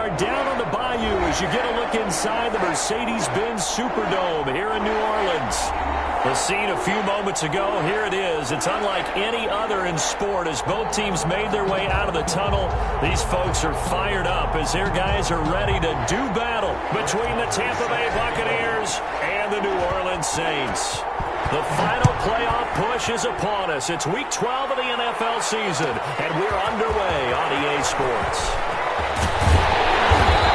are down on the bayou as you get a look inside the Mercedes-Benz Superdome here in New Orleans. The scene a few moments ago, here it is. It's unlike any other in sport as both teams made their way out of the tunnel. These folks are fired up as their guys are ready to do battle between the Tampa Bay Buccaneers and the New Orleans Saints. The final playoff push is upon us. It's Week 12 of the NFL season, and we're underway on EA Sports.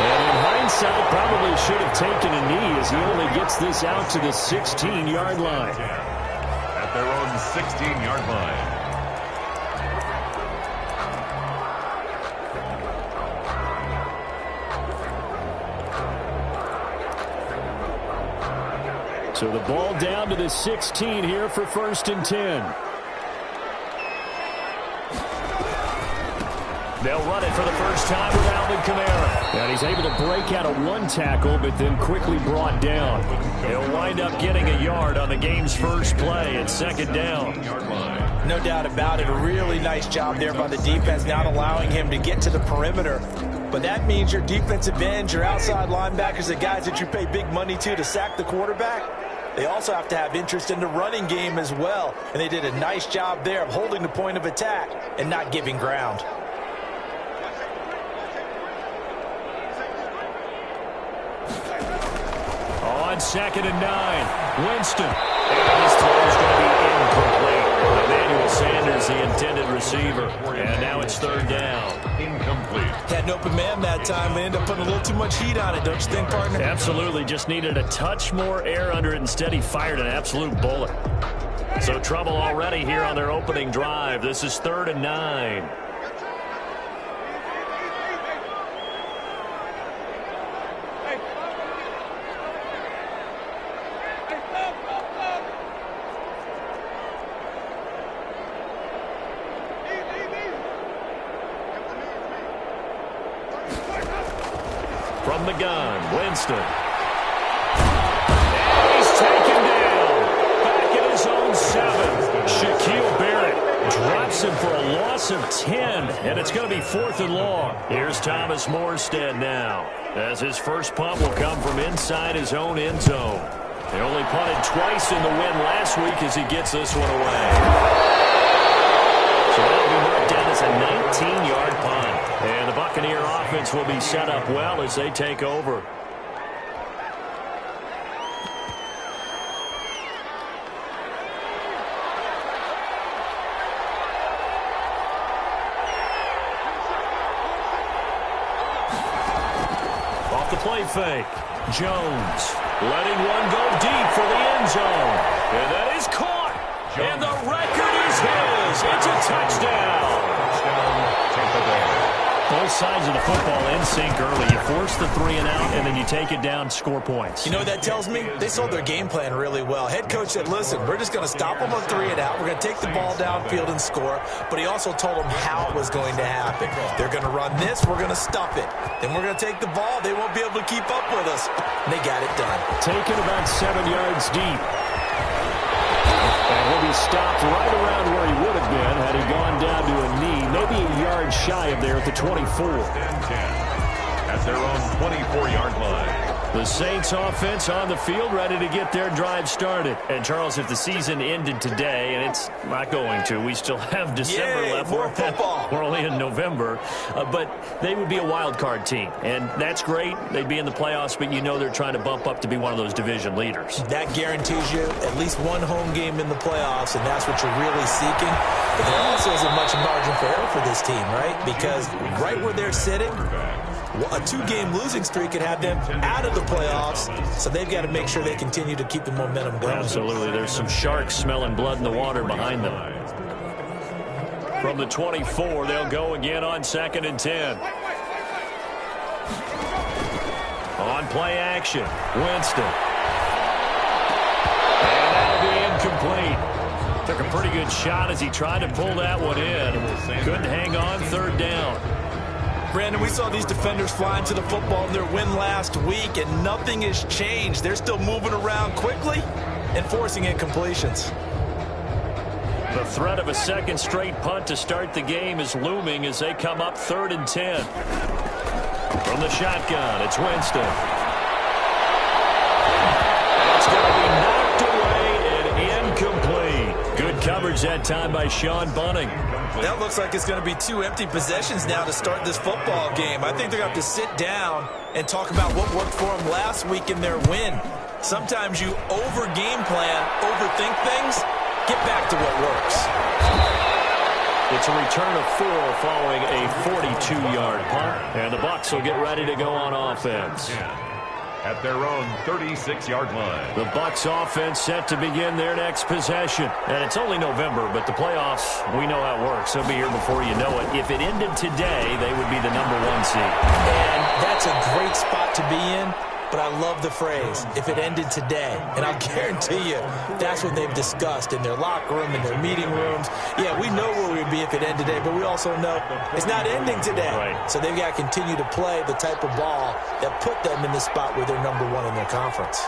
And in hindsight, probably should have taken a knee as he only gets this out to the 16-yard line. At their own 16-yard line. So the ball down to the 16 here for 1st and 10. They'll run it for the first time with Alvin Kamara. And he's able to break out of one tackle, but then quickly brought down. He'll wind up getting a yard on the game's first play at 2nd down. No doubt about it. A really nice job there by the defense, not allowing him to get to the perimeter. But that means your defensive ends, your outside linebackers, the guys that you pay big money to sack the quarterback, they also have to have interest in the running game as well. And they did a nice job there of holding the point of attack and not giving ground. On 2nd and 9, Winston. And his throw is going to be incomplete. Emmanuel Sanders, the intended receiver. And now it's 3rd down. Incomplete. Had an open man that time. They ended up putting a little too much heat on it, don't you think, partner? Absolutely. Just needed a touch more air under it. Instead, he fired an absolute bullet. So trouble already here on their opening drive. This is 3rd and 9. From the gun, Winston. And he's taken down. Back at his own 7. Shaquille Barrett drops him for a loss of 10. And it's going to be 4th and long. Here's Thomas Morstead now, as his first punt will come from inside his own end zone. They only punted twice in the win last week as he gets this one away. So that'll be marked down as a 19-yard punt. And the Buccaneer offense will be set up well as they take over. Off the play fake. Jones letting one go deep for the end zone. And that is caught. And the record is his. It's a touchdown. Tampa Bay. Both sides of the football in sync early. You force the 3 and out, and then you take it down, score points. You know what that tells me? They sold their game plan really well. Head coach said, listen, we're just going to stop them on 3 and out. We're going to take the ball downfield and score. But he also told them how it was going to happen. They're going to run this. We're going to stuff it. Then we're going to take the ball. They won't be able to keep up with us. And they got it done. Taken about 7 yards deep. And he'll be stopped right around where he would have been had he gone down to a knee, maybe a yard shy of there at the 24. At their own 24-yard line. The Saints offense on the field ready to get their drive started. And, Charles, if the season ended today, and it's not going to, we still have December left. More football. We're only in November. But they would be a wild card team. And that's great. They'd be in the playoffs, but you know they're trying to bump up to be one of those division leaders. That guarantees you at least one home game in the playoffs, and that's what you're really seeking. But there also isn't much margin for error for this team, right? Because right where they're sitting, a 2-game losing streak could have them out of the playoffs, so they've got to make sure they continue to keep the momentum going. Absolutely. There's some sharks smelling blood in the water behind them. From the 24, they'll go again on 2nd and 10. On play action, Winston. And that'll be incomplete. Took a pretty good shot as he tried to pull that one in. Couldn't hang on, 3rd down. Brandon, we saw these defenders flying to the football in their win last week, and nothing has changed. They're still moving around quickly and forcing incompletions. The threat of a second straight punt to start the game is looming as they come up 3rd and 10. From the shotgun, it's Winston. It's going to be knocked away and incomplete. Good coverage that time by Sean Bunting. That looks like it's going to be 2 empty possessions now to start this football game. I think they're going to have to sit down and talk about what worked for them last week in their win. Sometimes you over-game plan, overthink things, get back to what works. It's a return of 4 following a 42-yard punt. And the Bucs will get ready to go on offense. At their own 36-yard line. The Bucs offense set to begin their next possession. And it's only November, but the playoffs, we know how it works. They'll be here before you know it. If it ended today, they would be the #1 seed. And that's a great spot to be in. But I love the phrase, if it ended today. And I'll guarantee you, that's what they've discussed in their locker room, in their meeting rooms. Yeah, we know where we'd be if it ended today, but we also know it's not ending today. Right. So they've got to continue to play the type of ball that put them in the spot where they're #1 in their conference.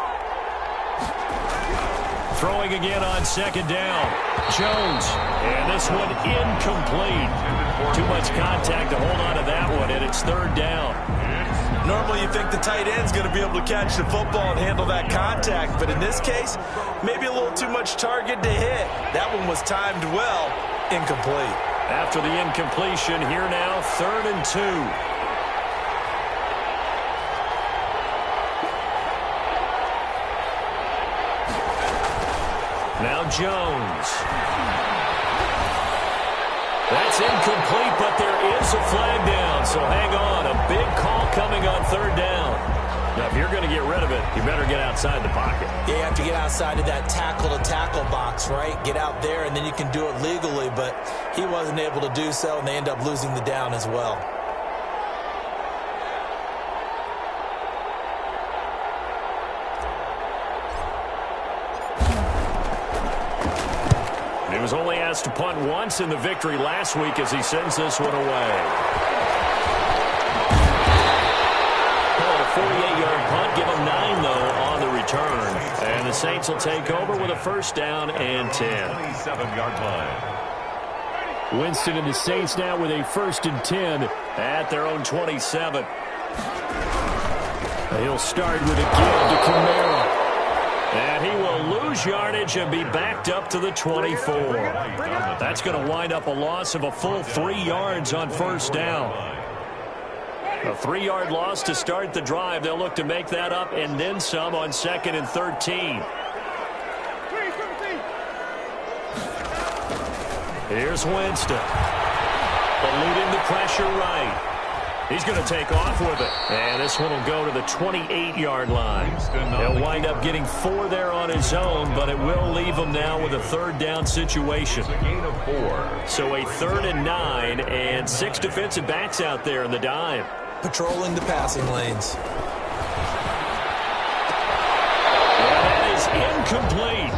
Throwing again on second down. Jones. And this one incomplete. Too much contact to hold on to that one, and it's 3rd down. Normally you think the tight end's going to be able to catch the football and handle that contact, but in this case, maybe a little too much target to hit. That one was timed well, incomplete. After the incompletion, here now, 3rd and 2. Now Jones. That's incomplete, but there is a flag down, so hang on. A big call coming on 3rd down. Now, if you're going to get rid of it, you better get outside the pocket. Yeah, you have to get outside of that tackle-to-tackle box, right? Get out there, and then you can do it legally, but he wasn't able to do so, and they end up losing the down as well. He was only asked to punt once in the victory last week as he sends this one away. Call it a 48-yard punt. Give him 9, though, on the return. And the Saints will take over with a 1st down and 10. 27-yard line. Winston and the Saints now with a 1st and 10 at their own 27. He'll start with a give to Kamara. And he will lose yardage and be backed up to the 24. That's going to wind up a loss of a full 3 yards on 1st down. A 3-yard loss to start the drive. They'll look to make that up and then some on 2nd and 13. Here's Winston. Eluding the pressure right. He's going to take off with it. And this one will go to the 28-yard line. He'll wind up getting 4 there on his own, but it will leave him now with a 3rd down situation. A gain of 4. So a 3rd and 9 and 6 defensive backs out there in the dime. Patrolling the passing lanes. And that is incomplete.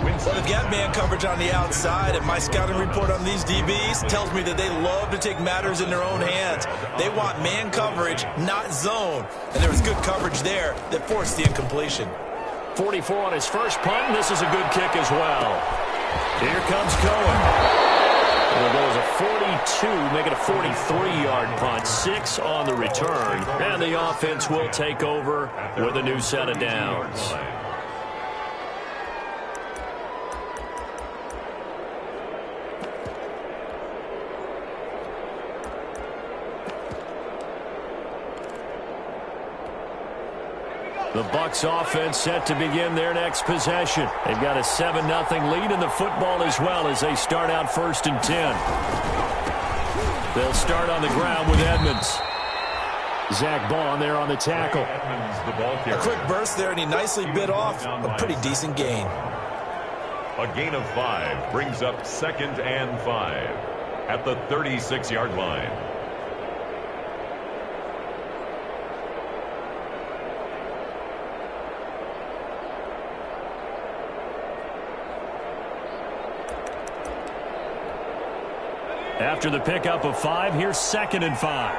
Well, they've got man coverage on the outside, and my scouting report on these DBs tells me that they love to take matters in their own hands. They want man coverage, not zone. And there was good coverage there that forced the incompletion. 44 on his first punt, and this is a good kick as well. Here comes Cohen. There goes a 42, make it a 43-yard punt. 6 on the return. And the offense will take over with a new set of downs. The Bucs offense set to begin their next possession. They've got a 7-0 lead in the football as well as they start out 1st and 10. They'll start on the ground with Edmonds. Zach Bond there on the tackle. Edmonds, the ball carrier. A quick burst there, and he nicely bit off a pretty decent gain. A gain of 5 brings up 2nd and 5 at the 36-yard line. After the pickup of 5, here's 2nd and 5.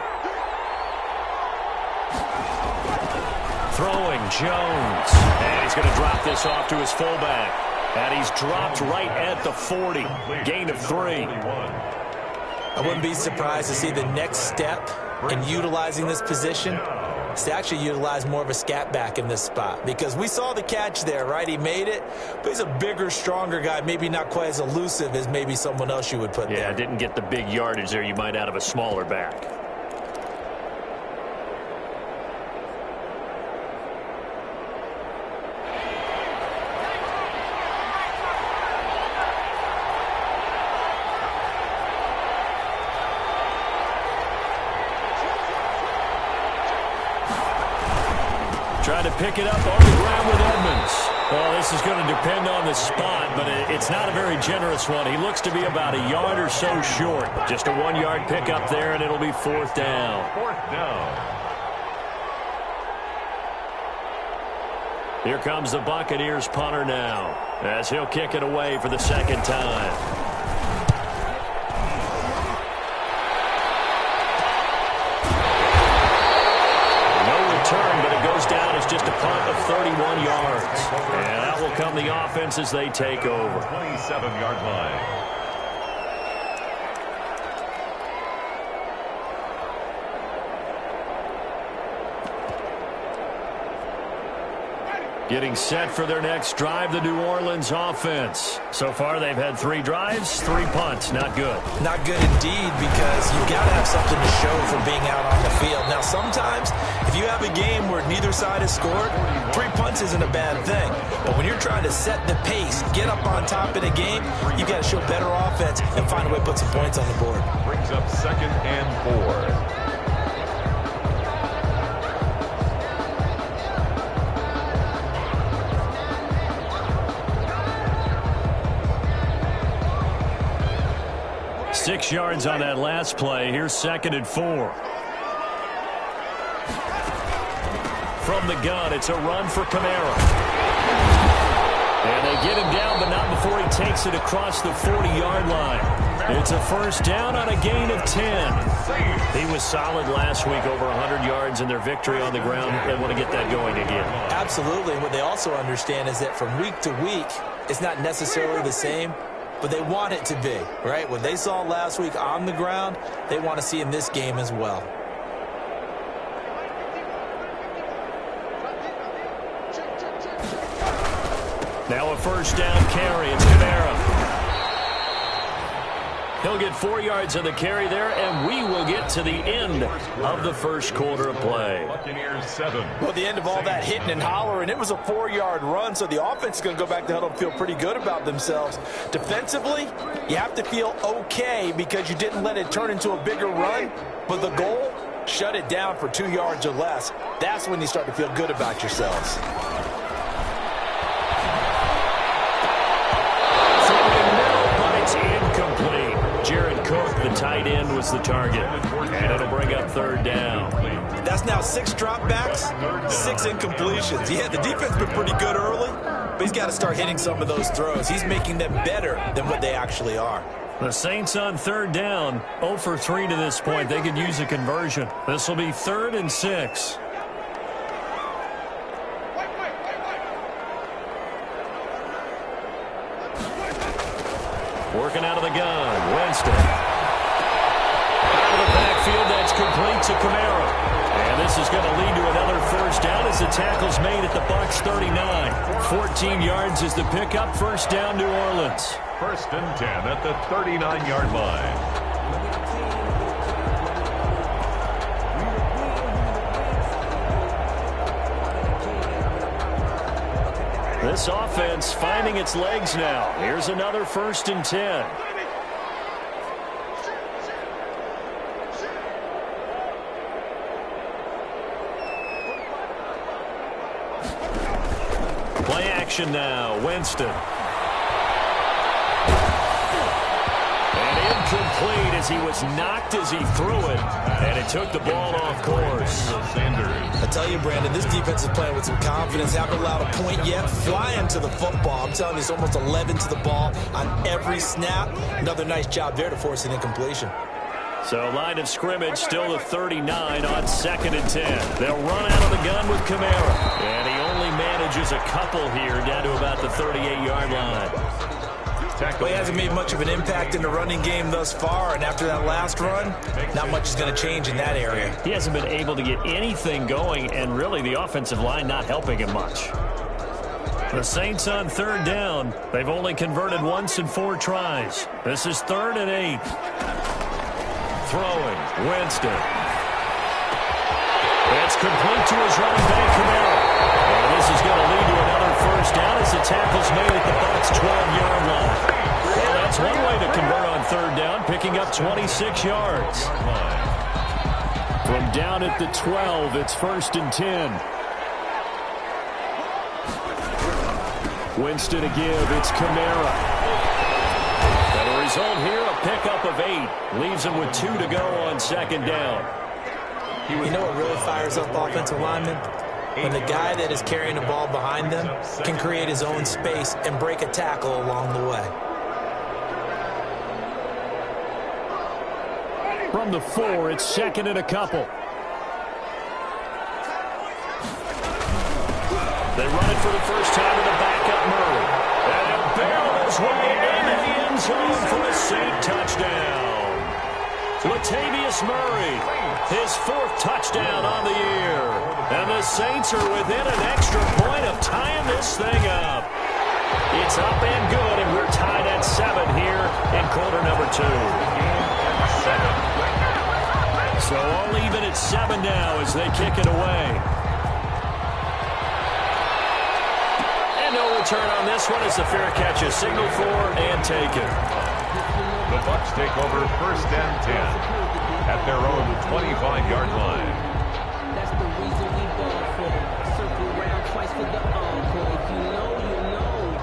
Throwing Jones. And he's going to drop this off to his fullback. And he's dropped right at the 40. Gain of 3. I wouldn't be surprised to see the next step in utilizing this position is to actually utilize more of a scat back in this spot, because we saw the catch there, right? He made it, but he's a bigger, stronger guy, maybe not quite as elusive as maybe someone else you would put there. Yeah, didn't get the big yardage there you might out of a smaller back. Trying to pick it up on the ground with Edmonds. Well, this is going to depend on the spot, but it's not a very generous one. He looks to be about a yard or so short. Just a 1-yard pickup there, and it'll be 4th down. 4th down. Here comes the Buccaneers punter now, as he'll kick it away for the 2nd time. Down is just a punt of 31 yards. And that will come the offense as they take over. 27-yard line. Getting set for their next drive, the New Orleans offense. So far, they've had 3 drives, 3 punts. Not good. Not good indeed, because you've got to have something to show for being out on the field. Now, sometimes, if you have a game where neither side has scored, 3 punts isn't a bad thing. But when you're trying to set the pace, get up on top in a game, you've got to show better offense and find a way to put some points on the board. Brings up 2nd and 4. Six yards on that last play. Here's 2nd and 4. From the gun, it's a run for Kamara. And they get him down, but not before he takes it across the 40-yard line. It's a 1st down on a gain of 10. He was solid last week, over 100 yards in their victory on the ground. They want to get that going again. Absolutely. What they also understand is that from week to week, it's not necessarily the same, but they want it to be, right? What they saw last week on the ground, they want to see in this game as well. Now a 1st down carry. It's Kamara. He'll get 4 yards on the carry there, and we will get to the end of the 1st quarter of play. Buccaneers 7. Well, the end of all that hitting and hollering, it was a 4-yard run, so the offense is going to go back to huddle and feel pretty good about themselves. Defensively, you have to feel okay because you didn't let it turn into a bigger run, but the goal, shut it down for 2 yards or less. That's when you start to feel good about yourselves. The tight end was the target, and it'll bring up 3rd down. That's now 6 dropbacks, 6 incompletions. Yeah, the defense has been pretty good early, but he's got to start hitting some of those throws. He's making them better than what they actually are. The Saints on 3rd down, 0 for 3 to this point. They could use a conversion. This will be 3rd and 6. Working out of the gun, Winston. Backfield, that's complete to Kamara. And this is going to lead to another 1st down as the tackle's made at the Bucs 39. 14 yards is the pickup. 1st down, New Orleans. 1st and 10 at the 39-yard line. This offense finding its legs now. Here's another 1st and 10. Play action now. Winston. And incomplete as he was knocked as he threw it. And it took the ball off course. I tell you, Brandon, this defense is playing with some confidence. Haven't allowed a point yet. Flying to the football. I'm telling you, it's almost 11 to the ball on every snap. Another nice job there to force an incompletion. So line of scrimmage still the 39 on 2nd and 10. They'll run out of the gun with Kamara. And he only manages a couple here down to about the 38-yard line. Well, he hasn't made much of an impact in the running game thus far, and after that last run, not much is going to change in that area. He hasn't been able to get anything going, and really the offensive line not helping him much. The Saints on third down. They've only converted once in 4 tries. This is 3rd and 8. Throwing, Winston. It's complete to his running back, Kamara. And this is going to lead to another first down as the tackle's made at the Bucs' 12-yard line. Well, that's one way to convert on third down, picking up 26 yards. From down at the 12, it's 1st and 10. Winston to give, it's Kamara. And the result here, a pickup of 8. Leaves him with 2 to go on 2nd down. You know what really fires up offensive linemen? When the guy that is carrying the ball behind them can create his own space and break a tackle along the way. From the 4, it's 2nd and a couple. They run it for the first time to the backup Murray. And it barreled his way into the end zone for a Saint touchdown. Latavius Murray, his 4th touchdown on the year. And the Saints are within an extra point of tying this thing up. It's up and good, and we're tied at 7 here in quarter number 2. So all even at 7 now as they kick it away. No return on this one as the fair catch is signaled for and taken. The Bucs take over 1st and 10 at their own 25-yard line. That's the reason we ball for. Circle around twice for the encore. If you know, you know.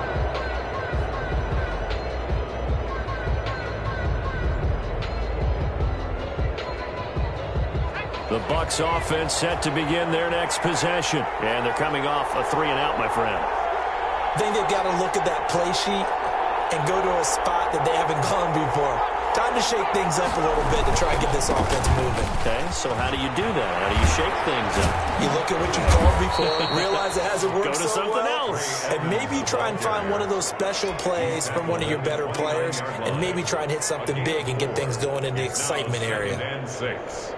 The Bucs offense set to begin their next possession. And they're coming off a 3-and-out, my friend. I think they've got to look at that play sheet and go to a spot that they haven't gone before. Time to shake things up a little bit to try and get this offense moving. Okay, so how do you do that? How do you shake things up? You look at what you called before, realize it hasn't worked Go to so something well, else. and maybe try and find one of those special plays from one of your better players, and maybe try and hit something big and get things going in the excitement area. 2nd and 6.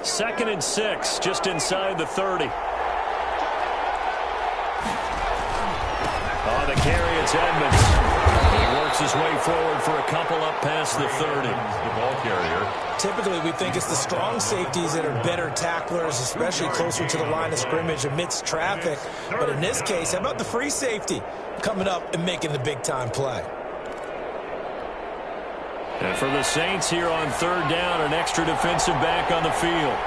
Second and 6, just inside the 30. On the carry, it's Edmonds. He works his way forward for a couple up past the 30. The ball carrier. Typically, we think it's the strong safeties that are better tacklers, especially closer to the line of scrimmage amidst traffic. But in this case, how about the free safety coming up and making the big-time play? And for the Saints here on third down, an extra defensive back on the field.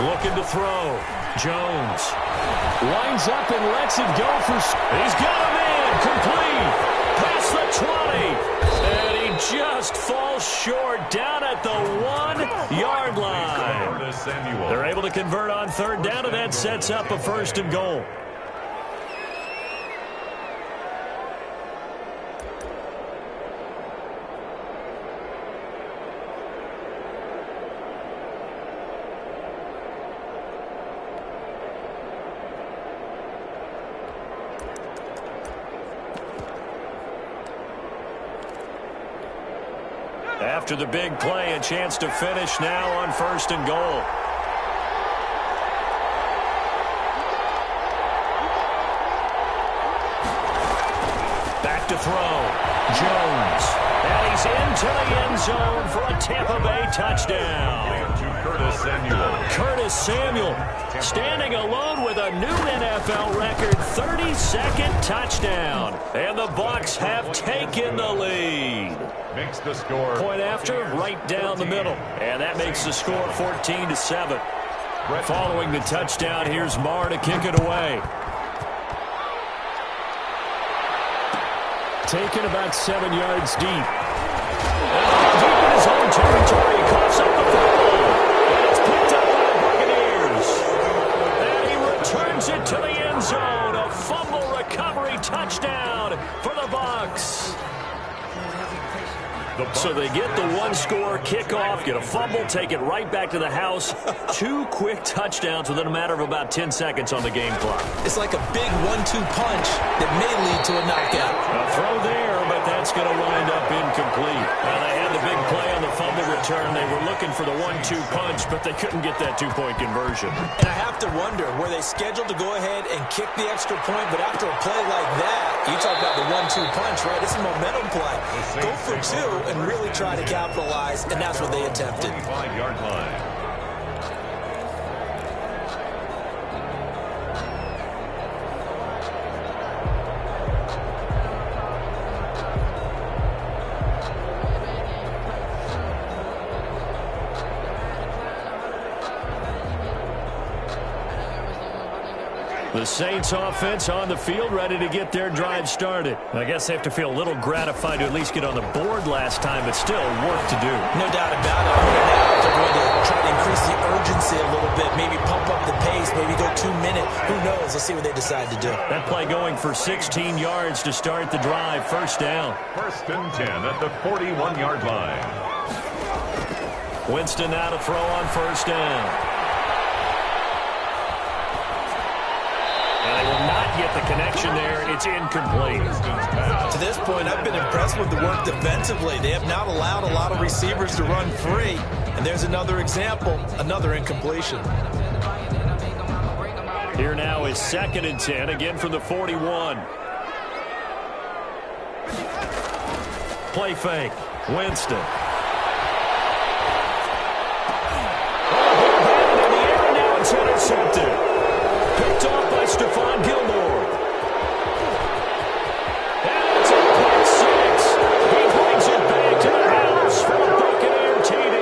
Looking to throw. Jones winds up and lets it go for... He's got a man complete. Past the 20. And he just falls short down at the 1-yard line. They're able to convert on third down, and that sets up a 1st and goal. After the big play, a chance to finish now on 1st and goal. Back to throw. Jones. And he's into the end zone for a Tampa Bay touchdown. To Curtis Samuel. Curtis Samuel standing alone with a new NFL record 32nd touchdown. And the Bucs have taken the lead. Makes the score. Point after, right down the middle. And that makes the score 14-7. Following the touchdown, here's Marr to kick it away. Taken about 7 yards deep. And deep in his own territory, coughs up the football. And it's picked up by the Buccaneers. And he returns it to the end zone. A fumble recovery touchdown for the Bucs. So they get the one-score kickoff, get a fumble, take it right back to the house. 2 quick touchdowns within a matter of about 10 seconds on the game clock. It's like a big 1-2 punch that may lead to a knockout. A throw there, but that's going to wind up incomplete. Now, they had the big play on the fumble return. They were looking for the 1-2 punch, but they couldn't get that 2-point conversion. And I have to wonder, were they scheduled to go ahead and kick the extra point, but after a play like that, you talk about the 1-2 punch, right? It's a momentum play. Go for 2 and really try to capitalize, and that's what they attempted. 45-yard line. The Saints offense on the field, ready to get their drive started. I guess they have to feel a little gratified to at least get on the board last time, but still work to do. No doubt about it. Now they're going to try to increase the urgency a little bit, maybe pump up the pace, maybe go 2 minutes. Who knows? Let's see what they decide to do. That play going for 16 yards to start the drive. First down. 1st and 10 at the 41-yard line. Winston now to throw on first down. And they will not get the connection there. It's incomplete. To this point, I've been impressed with the work defensively. They have not allowed a lot of receivers to run free. And there's another example, another incompletion. Here now is 2nd and 10, again from the 41. Play fake. Winston. In the air, now it's intercepted. Picked off by Stephon Gilmore. And it's a pick 6. He brings it back to the house for a Buccaneer TD.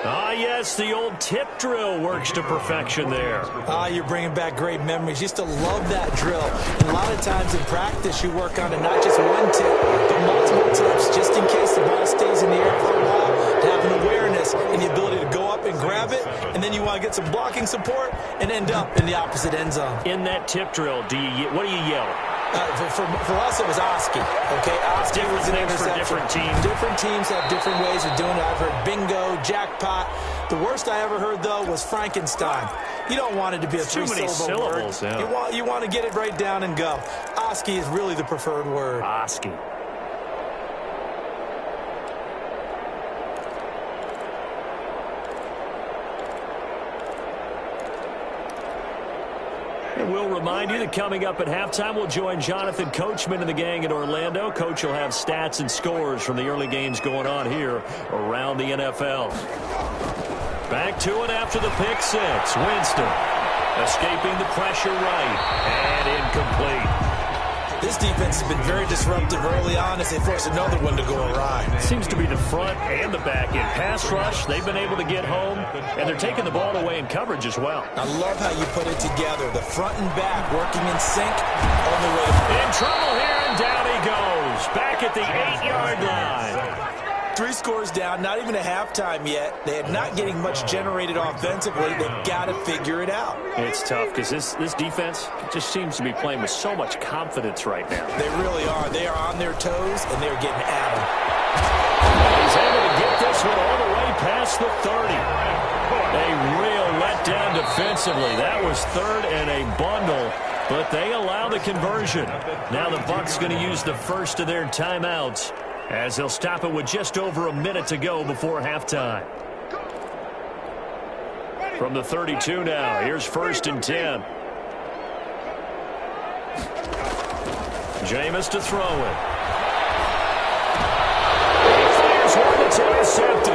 Ah, yes, the old tip drill works to perfection there. Ah, you're bringing back great memories. Used to love that drill. And a lot of times in practice, you work on it, not just one tip, but multiple tips, just in case the ball stays in the air for a while, to have an awareness and the ability to go up and grab it, and then you want to get some blocking support and end up in the opposite end zone. In that tip drill, what do you yell? For us, it was Oski. Okay, Oski was an interception. For different teams. Different teams have different ways of doing it. I've heard bingo, jackpot. The worst I ever heard, though, was Frankenstein. You don't want it to be a three-syllable word. Yeah. You want to get it right down and go. Oski is really the preferred word. Oski. And we'll remind you that coming up at halftime, we'll join Jonathan Coachman and the gang in Orlando. Coach will have stats and scores from the early games going on here around the NFL. Back to it after the pick 6. Winston escaping the pressure right and incomplete. This defense has been very disruptive early on as they force another one to go awry. Seems to be the front and the back end. Pass rush, they've been able to get home, and they're taking the ball away in coverage as well. I love how you put it together. The front and back working in sync on the way. In trouble here, and down he goes. Back at the 8-yard line. 3 scores down, not even a halftime yet. They're not getting much generated offensively. They've got to figure it out. It's tough because this defense just seems to be playing with so much confidence right now. They really are. They are on their toes, and they're getting at them. He's able to get this one all the way past the 30. A real letdown defensively. That was 3rd and a bundle, but they allow the conversion. Now the Bucs going to use the first of their timeouts, as they'll stop it with just over a minute to go before halftime. From the 32 now, here's 1st and 10. Jameis to throw it. He fires one that's intercepted.